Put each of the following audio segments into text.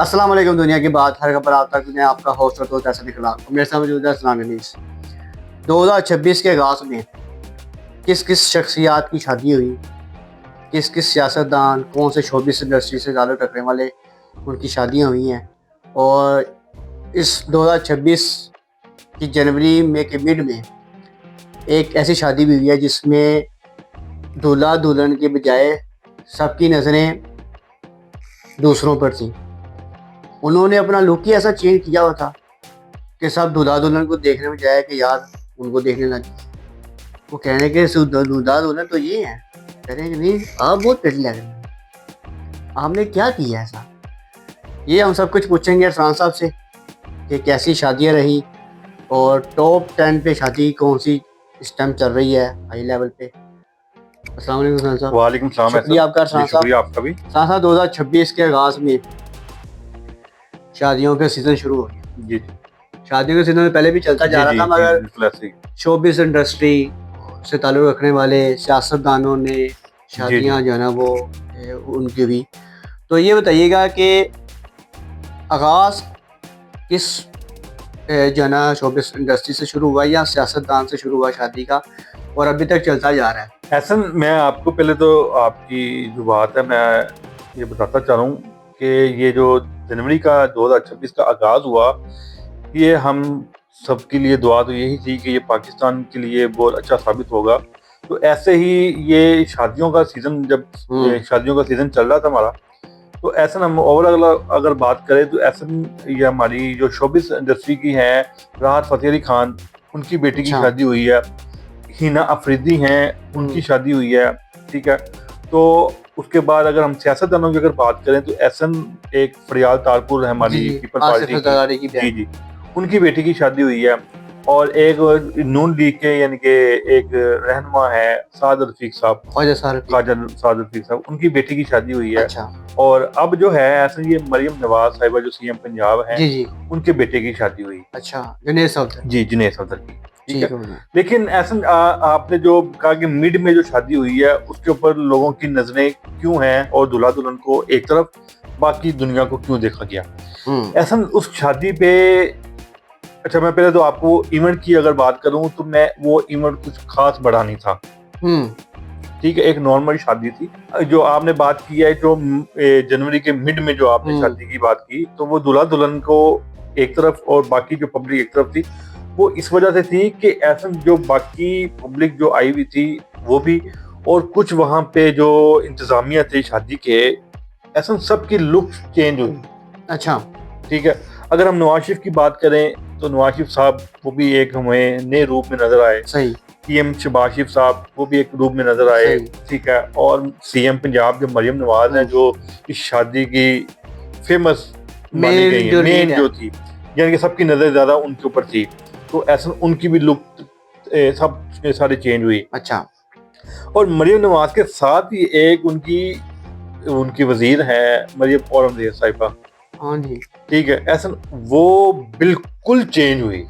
अस्सलाम वालेकुम। दुनिया की बात हर खबर आप तक मैं आपका होस्ट और दोस्त ऐसा निकला मेरे साथ मौजूद है सलाम अनीस। 2026 के आगाज़ में किस किस शख्सियात की शादी हुई, किस किस सियासतदान कौन से शोबिस इंडस्ट्री से ताल्लुक़ रखने वाले उनकी शादियाँ हुई हैं। और इस 2026 की जनवरी में के मिड में एक ऐसी शादी भी हुई है जिसमें दूल्हा दुल्हन के बजाय सबकी नज़रें दूसरों पर थीं। उन्होंने अपना लुक ही ऐसा चेंज किया हुआ था कि सब दूल्हा दुल्हन को देखने में जाए कि यार उनको देखने लगे। वो कहने के दूल्हा दुल्हन तो ये हैं, कह रहे हैं कि नहीं आप बहुत प्यारी लग रही हैं, आपने क्या किया ऐसा। ये हम सब कुछ पूछेंगे इरफान साहब से कि कैसी शादियाँ रही और टॉप 10 पे शादी कौन सी इस टाइम चल रही है हाई लेवल पे। अस्सलाम वालेकुम इरफान साहब। वालेकुम सलाम। शुक्रिया आपका इरफान साहब। शुक्रिया आपका भी। साथ साथ 2026 के आगाज़ में शादियों का सीज़न शुरू हो गया। जी शादियों के सीजन में पहले भी चलता जा रहा था, मगर शोबिस इंडस्ट्री से ताल्लुक़ रखने वाले सियासतदानों ने शादियां जो है ना वो उनकी भी। तो ये बताइएगा कि आगाज़ किस जो है ना शोबिस इंडस्ट्री से शुरू हुआ या सियासतदान से शुरू हुआ शादी का और अभी तक चलता जा रहा है। ऐसा मैं आपको पहले तो आपकी जो बात है मैं ये बताता चाह रहा हूँ कि ये जो जनवरी का 2026 का आगाज़ हुआ ये हम सबके लिए दुआ तो यही थी कि ये पाकिस्तान के लिए बहुत अच्छा साबित होगा। तो ऐसे ही ये शादियों का सीज़न जब शादियों का सीज़न चल रहा था हमारा, तो ऐसा हम ओवरऑल अगर बात करें तो ऐसा ये हमारी जो शोबिस इंडस्ट्री की है राहत फ़तेह अली खान, उनकी बेटी की शादी हुई है। हिना अफरीदी हैं, उनकी शादी हुई है। ठीक है, तो उसके बाद अगर हम सियासतदानों की अगर बात करें तो एहसन एक फरियाल तारपुर है हमारी पीपल पार्टी की जी जी उनकी बेटी की शादी हुई है। और एक नून लीग के यानी कि एक रहनुमा है साद रफीक साहब, ख्वाजा साद रफीक साहब, उनकी बेटी की शादी हुई है। अच्छा। और अब जो है ऐसे ये मरियम नवाज साहिबा जो सीएम पंजाब है जी जी उनके बेटे की शादी हुई। अच्छा, जुनेद सफदर जी, जुनेद सफदर की। ठीक है, लेकिन ऐसा आपने जो कहा कि मिड में जो शादी हुई है उसके ऊपर लोगों की नजरें क्यों हैं और दूल्हा दुल्हन को एक तरफ बाकी दुनिया को क्यों देखा गया। ऐसा उस शादी पे अच्छा मैं पहले तो आपको इवेंट की अगर बात करूं तो मैं वो इवेंट कुछ खास बड़ा नहीं था। ठीक है, एक नॉर्मल शादी थी। जो आपने बात की है जो जनवरी के मिड में जो आपने शादी की बात की तो वो दूल्हा दुल्हन को एक तरफ और बाकी जो पब्लिक एक तरफ थी। वो इस वजह से थी कि ऐसा जो बाकी पब्लिक जो आई हुई थी वो भी, और कुछ वहां पे जो इंतजामिया थे शादी के, ऐसा सबकी लुक चेंज हुई। अच्छा, ठीक है, अगर हम नवाज शरीफ की बात करें तो नवाज शरीफ साहब वो भी एक हमें नए रूप में नजर आए। सही। पीएम शहबाज शरीफ साहब वो भी एक रूप में नजर आए। ठीक है, और सीएम पंजाब जो मरियम नवाज है जो इस शादी की फेमस मानी गई है, मेन जो थी, यानी कि सबकी नजर ज्यादा उनके ऊपर थी। तो ऐसा उनकी भी लुक सब सारे चेंज हुई। अच्छा, और मरियम नवाज के साथ ही एक उनकी वजीर है मरियम औरंगजेब साहिबा। हाँ जी, ठीक है, ऐसा वो बिल्कुल चेंज हुई।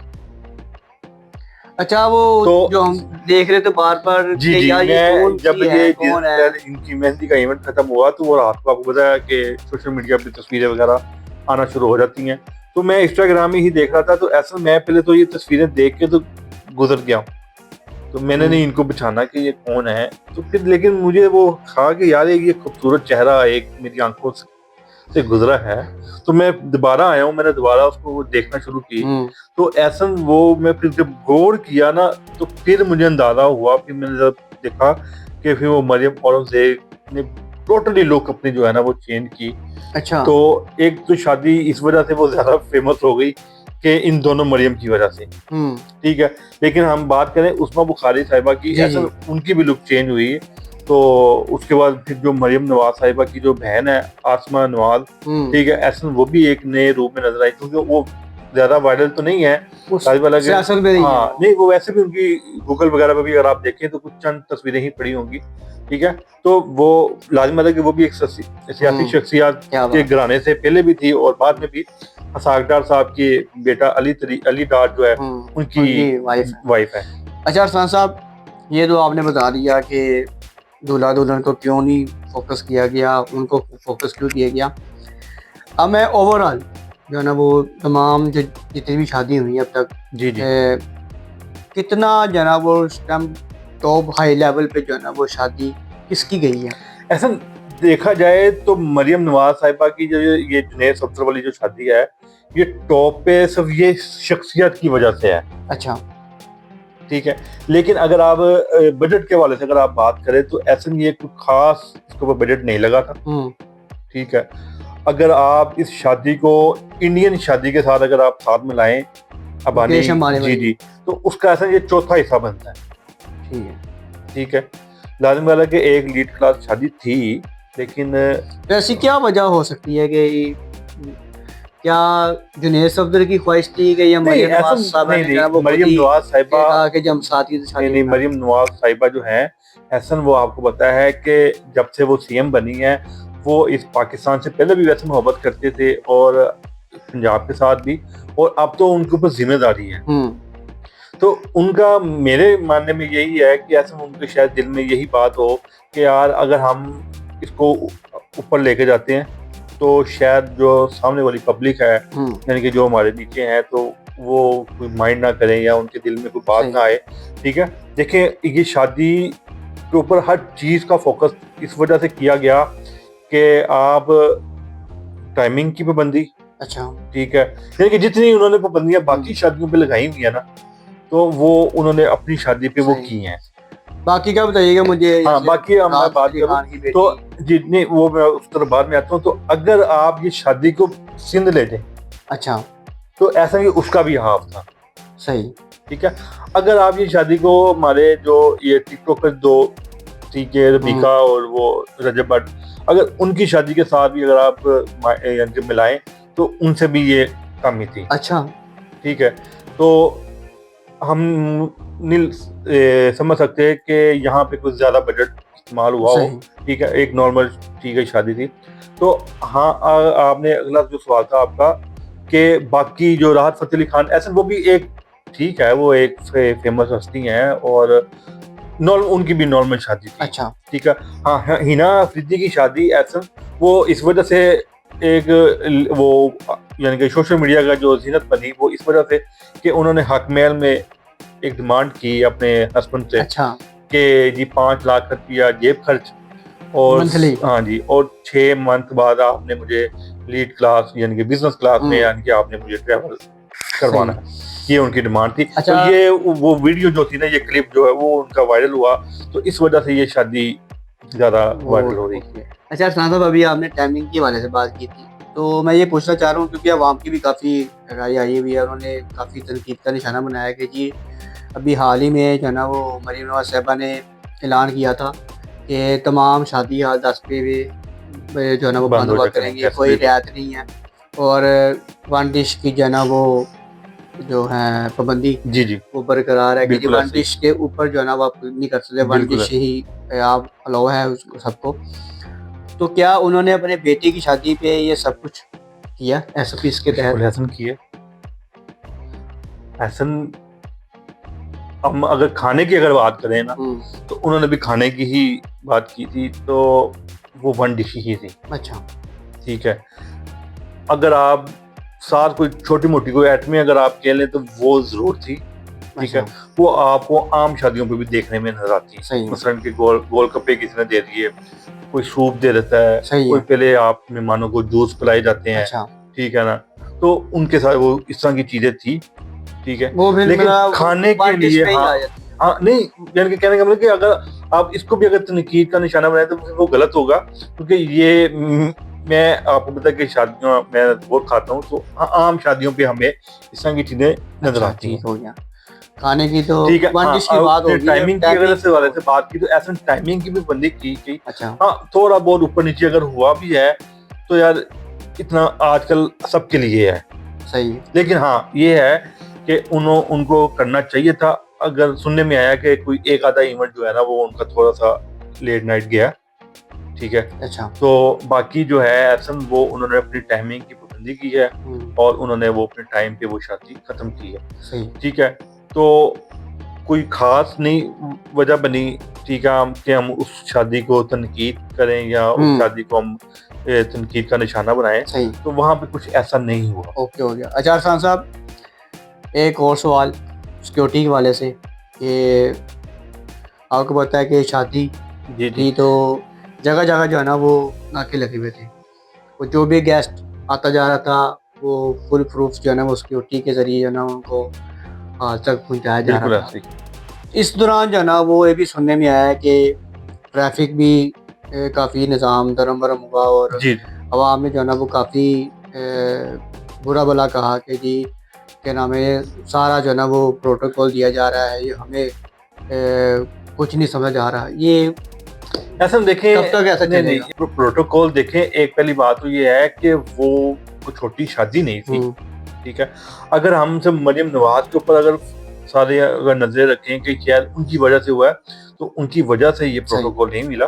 अच्छा, वो तो जो हम देख रहे थे बार बार जी जी जब ये इनकी मेहंदी का इवेंट खत्म हुआ तो वो रात को आपको बताया कि सोशल मीडिया पे तस्वीरें वगैरह आना शुरू हो जाती हैं। तो मैं इंस्टाग्राम ही देख रहा था तो ऐसा मैं पहले तो ये तस्वीरें देख के तो गुजर गया, तो मैंने नहीं इनको पहचाना कि ये कौन है। तो फिर लेकिन मुझे वो कहा कि यार ये खूबसूरत चेहरा एक मेरी आंखों से गुजरा है, तो मैं दोबारा आया हूँ, मैंने दोबारा उसको देखना शुरू की। तो ऐसा वो मैं फिर जब गौर किया ना तो फिर मुझे अंदाजा हुआ, फिर मैंने जब देखा कि फिर वो मरियम औरंगजेब ने टोटली लुक अपनी जो है ना वो चेंज की। अच्छा, तो एक तो शादी इस वजह से वो ज्यादा फेमस हो गई कि इन दोनों मरियम की वजह से। ठीक है, लेकिन हम बात करें उस्मा बुखारी साहिबा की, ऐसा उनकी भी लुक चेंज हुई। तो उसके बाद फिर जो मरियम नवाज साहिबा की जो बहन है आसमा नवाज, ठीक है, ऐसा वो भी एक नए रूप में नजर आई, क्योंकि वो ज्यादा वायरल तो नहीं है साहिबा के। हाँ नहीं, वो वैसे भी उनकी गूगल वगैरह पर भी अगर आप देखें तो कुछ चंद तस्वीरें ही पड़ी होंगी। ठीक है, तो वो लाजिम है कि वो भी एक सियासी शख्सियत के घराने से पहले भी थी और बाद में भी। सागडार साहब के बेटा अली डार जो है उनकी वाइफ है। अच्छा अरफान साहब, ये तो आपने बता दिया कि दूल्हा दुल्हन को क्यों नहीं फोकस किया गया, उनको फोकस क्यों किया गया। अब मैं ओवरऑल जो है ना वो तमाम जो जितनी भी शादी हुई अब तक, जी जी। कितना जो है ना वो उस टाइम टॉप हाई लेवल पे जो है ना वो शादी किसकी गई है? ऐसा देखा जाए तो मरियम नवाज साहिबा की जो ये जुनैद सत्तर वाली जो शादी है, ये टॉप पे सिर्फ ये शख्सियत की वजह से है। अच्छा। ठीक है, लेकिन अगर आप बजट के हवाले से अगर आप बात करें तो ऐसा नहीं है, कोई खास इसके ऊपर बजट नहीं लगा था। ठीक है, अगर आप इस शादी को इंडियन शादी के साथ अगर आप साथ में लाएं, अबानी जी जी, तो उसका ऐसा ये चौथा हिस्सा बनता है। ठीक है, ठीक है, लाजिम वाला के एक लीड क्लास शादी थी, लेकिन ऐसी क्या वजह हो सकती है कि क्या जुनैद सफदर की ख्वाहिश थी कि या मरियम नवाज साहिबा ने वो मरियम नवाज साहिबा कहा कि जब साथ ही शादी? नहीं, मरियम नवाज साहिबा जो है हसन, वो आपको पता है कि जब से वो सीएम बनी है, वो इस पाकिस्तान से पहले भी वैसे मोहब्बत करते थे और पंजाब के साथ भी, और अब तो उनके ऊपर जिम्मेदारी है। तो उनका मेरे मानने में यही है कि ऐसा उनके शायद दिल में यही बात हो कि यार अगर हम इसको ऊपर लेके जाते हैं तो शायद जो सामने वाली पब्लिक है, यानी कि जो हमारे नीचे हैं, तो वो कोई माइंड ना करें या उनके दिल में कोई बात ना आए। ठीक है, देखिए ये शादी के ऊपर हर चीज का फोकस इस वजह से किया गया कि आप टाइमिंग की पाबंदी। अच्छा। ठीक है, यानी कि जितनी उन्होंने पाबंदियां बाकी शादियों पे लगाई हुई है ना, तो वो उन्होंने अपनी शादी पे वो की हैं। बाकी क्या बताइएगा मुझे? हाँ, बाकी हम बात करूं तो जितने वो मैं उस तरह बाद में आता हूँ। तो अगर आप ये शादी को सिंध ले जाए, अच्छा, तो ऐसा ही उसका भी हाफ था। सही। ठीक है, अगर आप ये शादी को हमारे जो ये टिकटॉकर दो, ठीक है, रबीका और वो रजब भट्ट, अगर उनकी शादी के साथ भी अगर आप मिलाएं तो उनसे भी ये कम ही थी। अच्छा। ठीक है, तो हम समझ सकते हैं कि यहाँ पे कुछ ज्यादा बजट इस्तेमाल हुआ हो। ठीक है, एक नॉर्मल ठीक है शादी थी। तो हाँ, आपने अगला जो सवाल था आपका कि बाकी जो राहत फतेह अली खान ऐसा, वो भी एक ठीक है, वो एक फेमस हस्ती हैं और उनकी भी नॉर्मल शादी थी। अच्छा। ठीक है, हाँ, हिना अफरीदी की शादी ऐसा वो इस वजह से एक वो यानी कि सोशल मीडिया का जो जीनत बनी वो इस वजह से कि उन्होंने हक महल में एक डिमांड की अपने हस्बैंड से। अच्छा। कि जी 5 लाख रुपया जेब खर्च और हाँ जी, और 6 मंथ बाद आपने मुझे लीड क्लास यानी कि बिजनेस क्लास में यानी कि आपने मुझे ट्रैवल करवाना है। ये उनकी डिमांड थी। अच्छा। तो ये वो वीडियो जो थी ना, ये क्लिप जो है वो उनका वायरल हुआ, तो इस वजह से ये शादी ज्यादा वायरल हो रही है। अच्छा सना साहब, अभी आपने टाइमिंग के हवाले से बात की थी, तो मैं ये पूछना चाह रहा हूँ क्योंकि अवाम की भी काफ़ी राय आई हुई है, उन्होंने काफ़ी तनकीद का निशाना बनाया कि जी अभी हाल ही में जो है ना वो मरियम नवाज साहिबा ने ऐलान किया था कि तमाम शादी हाल 10 पे जो है ना वो बंद हुआ करेंगे, कोई रियायत नहीं है, और वन डिश की जो है ना वो जो है पाबंदी जी जी वो बरकरार है कि वन डिश के ऊपर जो है ना वो आप नहीं कर सकते, वन डिश ही आप अलाउ है उसको सबको। तो क्या उन्होंने अपने बेटे की शादी पे ये सब कुछ किया एसओपीज के तहत? ऐसा किया, ऐसा हम अगर खाने की अगर बात करें ना, तो उन्होंने भी खाने की ही बात की थी, तो वो वन डिश ही थी। अच्छा। ठीक है, अगर आप साथ कोई छोटी मोटी कोई आइटमें अगर आप कह लें तो वो जरूर थी। ठीक है, वो आपको आम शादियों पे भी देखने में नजर आती है। मसलन के गोल कप्पे किसी ने दे दिए, कोई सूप दे देता है, कोई पहले आप मेहमानों को जूस पिलाए जाते हैं। अच्छा। ठीक है ना, तो उनके साथ वो इस तरह की चीजें थी। ठीक है, लेकिन खाने के लिए हाँ नहीं, यानी कि कहने का मतलब कि अगर आप इसको भी अगर तनकीद का निशाना बनाए तो वो गलत होगा, क्योंकि ये मैं आपको बता कि शादियों मैं बहुत खाता हूँ, तो आम शादियों पे हमें इस तरह की चीजें नजर आती हैं। खाने की तो ठीक है, टाइमिंग की अगर से वाले से बात की तो ऐसा टाइमिंग की भी बंदी की। अच्छा। हाँ, थोड़ा बहुत ऊपर नीचे अगर हुआ भी है तो यार इतना आजकल सबके लिए है। सही। लेकिन हाँ, ये है कि उनको करना चाहिए था। अगर सुनने में आया कि कोई एक आधा इवेंट जो है ना वो उनका थोड़ा सा लेट नाइट गया। ठीक है। अच्छा। तो बाकी जो है ऐसा वो उन्होंने अपनी टाइमिंग की पाबंदी की है और उन्होंने वो अपने टाइम पे वो शादी खत्म की है। सही। ठीक है, तो कोई खास नहीं, वजह बनी, ठीक है, कि हम उस शादी को तनकीद करें या उस शादी को हम तनकीद का निशाना बनाएं, सही। तो वहाँ पे कुछ ऐसा नहीं हुआ। ओके, हो गया। अच्छा अरफान साहब, एक और सवाल सिक्योरिटी के वाले से, कि आपको पता है कि शादी जी थी तो जगह जगह जो है ना वो नाके लगे हुए थे, वो जो भी गेस्ट आता जा रहा था वो फुल प्रूफ जो है ना वो सिक्योरिटी के जरिए जो है ना उनको हाल तक पहुँचाया जा बिल्कुल रहा था। ऐसे इस दौरान जो है ना वो ये भी सुनने में आया है कि ट्रैफिक भी काफ़ी निज़ाम धर्म भरम हुआ और जी आवाम ने जो है ना वो काफ़ी बुरा भला कहा कि जी क्या नाम है, सारा जो है ना वो प्रोटोकॉल दिया जा रहा है, ये हमें कुछ नहीं समझ आ रहा। ये ऐसा देखें, कब तक ऐसा नहीं चलेगा? प्रोटोकॉल देखें, एक पहली बात तो ये है कि वो कोई छोटी शादी नहीं थी, ठीक है। अगर हम सब मरियम नवाज के ऊपर अगर सारे अगर नजरें रखें कि शायद उनकी वजह से हुआ है, तो उनकी वजह से ये प्रोटोकॉल नहीं मिला।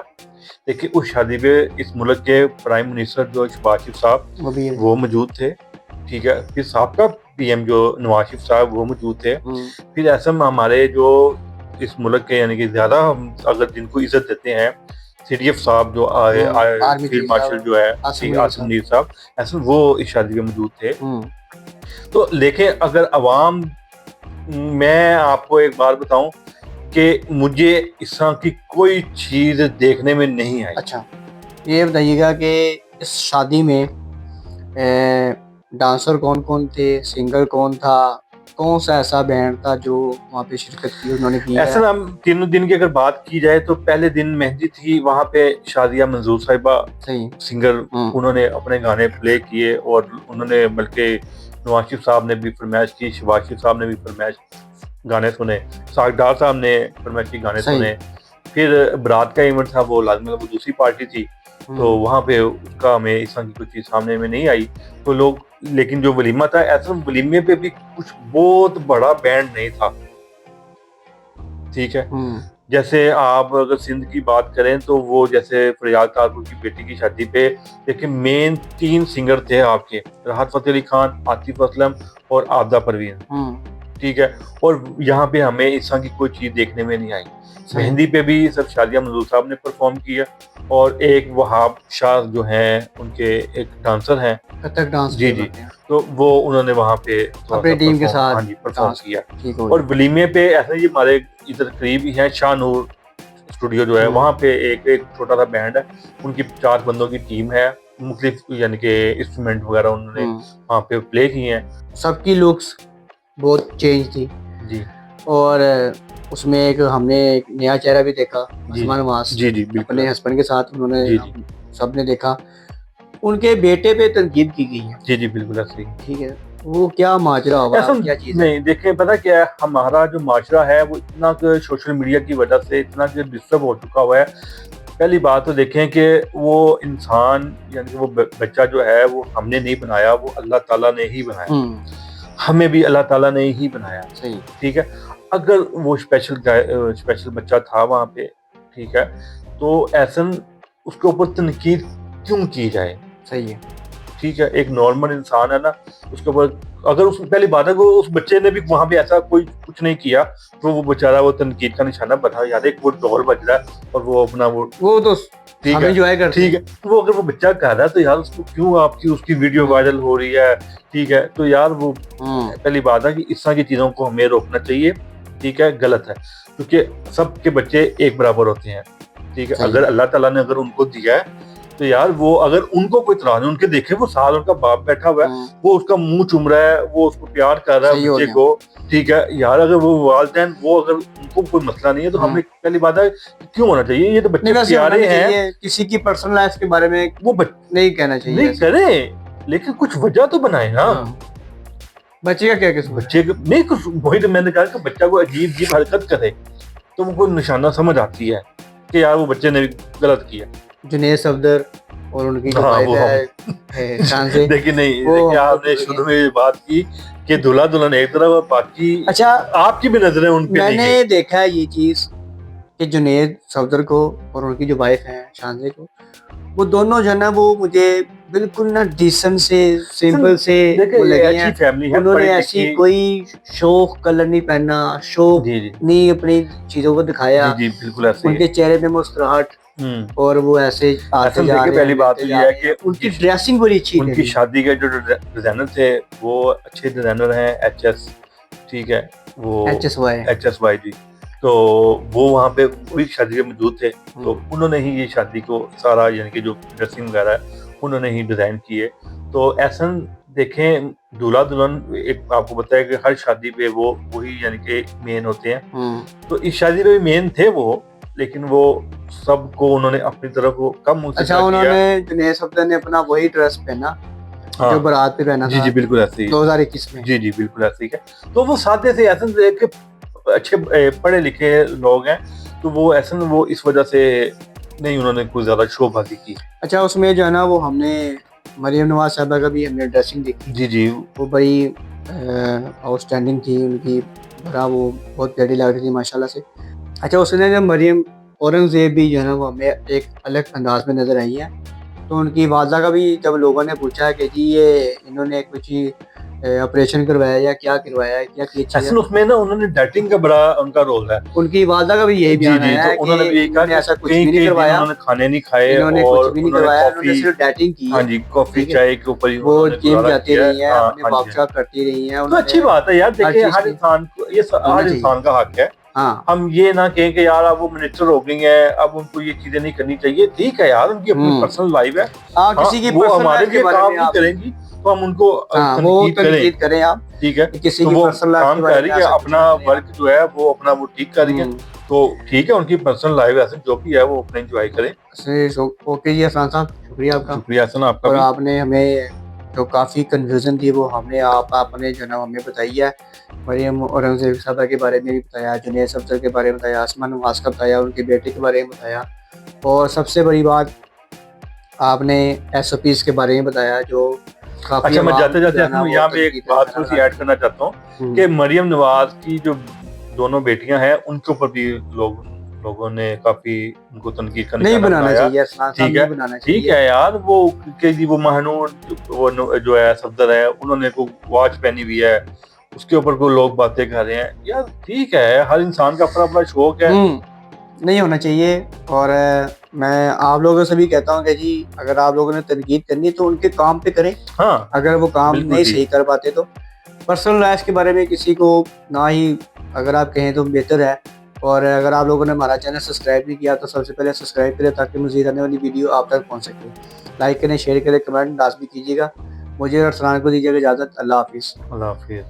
देखिए उस शादी पे इस मुल्क के प्राइम मिनिस्टर जो शहबाज शरीफ साहब वो मौजूद थे, ठीक है। फिर साहब पीएम जो नवाज शरीफ साहब वो मौजूद थे। फिर ऐसा हमारे जो इस मुल्क के यानी कि ज्यादा हम अगर जिनको इज्जत देते हैं, सीडीएफ साहब जो फील्ड मार्शल जो है आसिम मुनीर साहब, ऐसा वो इस शादी में मौजूद थे। तो देखें अगर अवाम, मैं आपको एक बात बताऊं कि मुझे इस तरह की कोई चीज देखने में नहीं आई। अच्छा, ये बताइएगा कि इस शादी में डांसर कौन कौन थे, सिंगर कौन था, कौन सा ऐसा बैंड था जो वहाँ पे शिरकत की उन्होंने की? ऐसा हम तीनों दिन की अगर बात की जाए तो पहले दिन मेहंदी थी, वहाँ पे शादिया मंजूर साहिबा सिंगर, उन्होंने अपने गाने प्ले किए और उन्होंने बल्कि नवाज शरीफ साहब ने भी फरमाइश की, शहबाज शरीफ साहब ने भी फरमाइश गाने सुने, सागदार साहब ने फरमाइश की गाने सुने। फिर बारात का इवेंट था वो लाजमी वो दूसरी पार्टी थी, तो वहाँ पे उसका हमें इस तरह की कुछ चीज सामने में नहीं आई। तो लोग, लेकिन जो वलीमा था, ऐसा वलीमे पे भी कुछ बहुत बड़ा बैंड नहीं था, ठीक है। जैसे आप अगर सिंध की बात करें तो वो जैसे फरियाद कारपुर की बेटी की शादी पे देखिए मेन 3 सिंगर थे आपके, राहत फतेह अली खान, आतिफ असलम और आबदा परवीन, ठीक है। और यहाँ पे हमें इस तरह की कोई चीज देखने में नहीं आई। मेहंदी पे भी सब शादिया मंजूर साहब ने परफॉर्म किया और एक वहाब शाह जो हैं उनके एक डांसर हैं, कथक डांस, जी, तो वो उन्होंने वहाँ पे अपनी टीम के साथ परफॉर्म किया। और वलीमे पे ऐसे ही हमारे इधर करीब ही है शाहनूर स्टूडियो जो है, वहाँ पे एक छोटा सा बैंड है, उनकी 4 बंदों की टीम है, मुख्तलिफ यानी कि इंस्ट्रूमेंट वगैरह उन्होंने वहाँ पे प्ले किए हैं। सबकी लुक्स बहुत चेंज थी जी, और उसमें एक हमने एक नया चेहरा भी देखा, असमान वास, जी जी, अपने हस्बैंड के साथ उन्होंने, सबने देखा। उनके बेटे पे तनकीद की गई है, जी जी बिल्कुल ऐसे ही, ठीक है। वो क्या माजरा होगा, क्या चीज नहीं देखें, पता क्या है, हमारा जो माजरा है वो इतना सोशल मीडिया की वजह से इतना डिस्टर्ब हो चुका हुआ है। पहली बात तो देखें कि वो इंसान यानी कि वो बच्चा जो है वो हमने नहीं बनाया, वो अल्लाह ताला ने ही बनाया, हमें भी अल्लाह ताला ने ही बनाया, सही, ठीक है। अगर वो स्पेशल बच्चा था वहाँ पे, ठीक है, तो ऐसा उसके ऊपर तनकीद क्यों की जाए, सही है, ठीक है। एक नॉर्मल इंसान है ना, उसके ऊपर अगर उस पहली बात है कि उस बच्चे ने भी वहाँ पे ऐसा कोई कुछ नहीं किया, तो वो बेचारा वो तनकीद का निशाना बना। याद एक वो ढोल बज रहा है और वो अपना वो तो ठीक है, ठीक है। तो वो अगर वो बच्चा कर रहा है तो यार उसको क्यों आपकी उसकी वीडियो वायरल हो रही है, ठीक है। तो यार वो पहली बात है कि इस तरह की चीजों को हमें रोकना चाहिए, ठीक है, गलत है, क्योंकि सबके बच्चे एक बराबर होते हैं, ठीक है। अगर अल्लाह ताला ने अगर उनको दिया है तो यार वो अगर उनको कोई तरह नहीं, उनके देखे वो साल उनका बाप बैठा हुआ है, वो उसका मुंह चूम रहा है, वो उसको प्यार कर रहा है बच्चे को, ठीक है यार। अगर वो वालिदैन वो अगर उनको कोई मसला नहीं है तो हमें पहली बात है क्यों होना चाहिए, ये तो बच्चे प्यारे हैं, किसी की पर्सनल लाइफ के बारे में वो नहीं कहना चाहिए, नहीं करे, लेकिन कुछ वजह तो बनाए ना। बच्चे का क्या किस्म, बच्चे नहीं कुछ, वही तो मैंने कहा कि बच्चा को अजीब अजीब हरकत करे तो वो कोई निशाना समझ आती है कि यार वो बच्चे ने गलत किया। जुनेद सफदर और उनकी जो वाइफ है शान से, देखिए नहीं, देखिए आपने शुरू में ये बात की कि दूल्हा दुल्हन एक तरफ, बाकी अच्छा आपकी भी नजरें उनके, मैंने देखा है ये चीज कि जुनेद सफदर को और उनकी जो वाइफ है शान से को वो दोनों जो है ना वो मुझे बिल्कुल ना डिसेंट से सिंपल से देखिए वो ये लगे अच्छी हैं। फैमिली है, उन्होंने पढ़ी ऐसी लिखी। कोई शौक कलर नहीं पहना, शौक जी जी नहीं अपनी चीजों को दिखाया। जी जी बिल्कुल ऐसे ही उनके है। चेहरे पे मुस्कुराहट और वो ऐसे आते ऐसा जा देखिए रहे हैं, पहली बात मिलते तो जा ये है रहे कि हैं। उनकी ड्रेसिंग बड़ी अच्छी उनकी थी। शादी के जो डिजाइनर थे वो अच्छे डिजाइनर हैं, एचएस, ठीक है, वो HSY। HSY जी। तो वो वहाँ पे वही शादी में मौजूद थे, तो उन्होंने ही ये शादी को सारा यानी कि जो ड्रेसिंग वगैरह है उन्होंने ही डिजाइन किए। तो ऐसा देखें दूल्हा दुल्हन एक आपको बताया कि हर शादी पे वो वही यानी कि मेन होते हैं। तो इस शादी में मेन थे वो, लेकिन वो सबको उन्होंने अपनी तरफ को कम मुंह से अच्छा, क्या उन्होंने जुनेद सफदर ने अपना वही ड्रेस पहना हाँ जो बारात पे पहना जी था जी बिल्कुल ऐसे ही 2021 में। जी जी बिल्कुल ऐसे ही है। तो वो सादे से ऐसे देख के अच्छे पढ़े लिखे लोग हैं, तो वो ऐसे वो इस वजह से नहीं उन्होंने कोई ज्यादा शोबाजी की। अच्छा, उसमें जो है ना वो हमने मरियम नवाज साहबा का भी हमने ड्रेसिंग देखी। जी जी वो बड़ी आउटस्टैंडिंग थी उनकी, बड़ा वो बहुत प्यारी लग रही थी माशाल्लाह से। अच्छा, उसने जब मरियम औरंगजेब भी जो है ना वो हमें एक अलग अंदाज में नज़र आई है। तो उनकी वालदा का भी जब लोगों ने पूछा कि जी ये इन्होंने कुछ ऑपरेशन करवाया या क्या करवाया है, क्या की चीज़ है, असल उसमें ना उन्होंने डाइटिंग का बड़ा उनका रोल है। उनकी वालदा का भी यही जी बयान जी आया तो है कि उन्होंने भी यही कहा इन्होंने कि ऐसा कुछ कई भी नहीं कई दिन करवाया, उन्होंने खाने नहीं खाए इन्होंने और कुछ भी नहीं उन्होंने करवाया, उन्होंने कॉफी, सिर्फ डाइटिंग की हाँ है। जी कॉफी ठीक है, चाय के ऊपर ही वो उन्होंने जिम गुजारा जाती किया है। रही हैं, हाँ अपने हाँ बाप जी शॉप करती रही हैं, तो अच्छी उन्होंने बात है यार, हर देखिए चीज़ हर की इंसान को ये होना हर चाहिए। इंसान का हक है। हाँ हम ये ना कहें कि यार अब वो मिनिस्टर हो गई है अब उनको ये चीजें नहीं करनी चाहिए, ठीक है यार उनकी अपनी पर्सनल लाइफ है। हाँ किसी की वो पर्सनल हमारे लाइफ के लिए बारे काम में नहीं आप, करेंगी तो हम उनको हाँ वो तनकीद करें, तनकीद करें आप ठीक है। कि किसी तो की वो पर्सनल लाइफ के काम बारे कर में रही है ऐसा कुछ अपना नहीं करें आप। वर्क जो है वो अपना वो ठीक कर रही है, तो ठीक है उनकी पर्सनल लाइफ ऐसे जो भी है वो अपना एंजॉय करें। ओके जी अफरान साहब, शुक्रिया आपका। शुक्रिया हसन आपका और भी। आपने हमें जो काफ़ी कन्फ्यूज़न थी वो हमने आपने जो ना हमें बताई है। मरियम औरंगज़ेब साहबा के बारे में भी बताया, जुनैद सफदर के बारे में बताया, आसमा नवाज़ का बताया, उनके बेटे के बारे में बताया, और सबसे बड़ी बात आपने SOPs के बारे में बताया जो काफ़ी अच्छा मैं आवाम जाते को जो जाते है ना हसन वो यहाँ पे एक तनकीद का बात निशाना थोड़ी सी बनाती ऐड करना चाहता हूँ है। कि मरियम नवाज की जो दोनों बेटियां हैं उनके ऊपर भी लोगों ने काफी उनको तनकीद का नहीं निशाना बनाना बनाया। चाहिए अरसलान साहब, ठीक नहीं है बनाना ठीक चाहिए। है यार वो के जी वो महानूर वो जो है सफदर है उन्होंने को वॉच पहनी हुई है, उसके ऊपर कोई लोग बातें कर रहे हैं यार, ठीक है हर इंसान का अपना अपना शौक है। नहीं होना चाहिए। और मैं आप लोगों से भी कहता हूँ कि जी अगर आप लोगों ने तनकीद करनी है तो उनके काम पे करें। हाँ अगर वो काम बिल्कुल नहीं जी सही कर पाते तो पर्सनल लाइफ के बारे में किसी को ना ही अगर आप कहें तो बेहतर है। और अगर आप लोगों ने हमारा चैनल सब्सक्राइब नहीं किया तो सबसे पहले सब्सक्राइब करें ताकि मज़ीद आने वाली वीडियो आप तक पहुँच सके। लाइक करें, शेयर करें, कमेंट लाजमी कीजिएगा। मुझे और सलाम को दीजिएगा इजाज़त। अल्लाह हाफिज़। अल्लाह हाफिज़।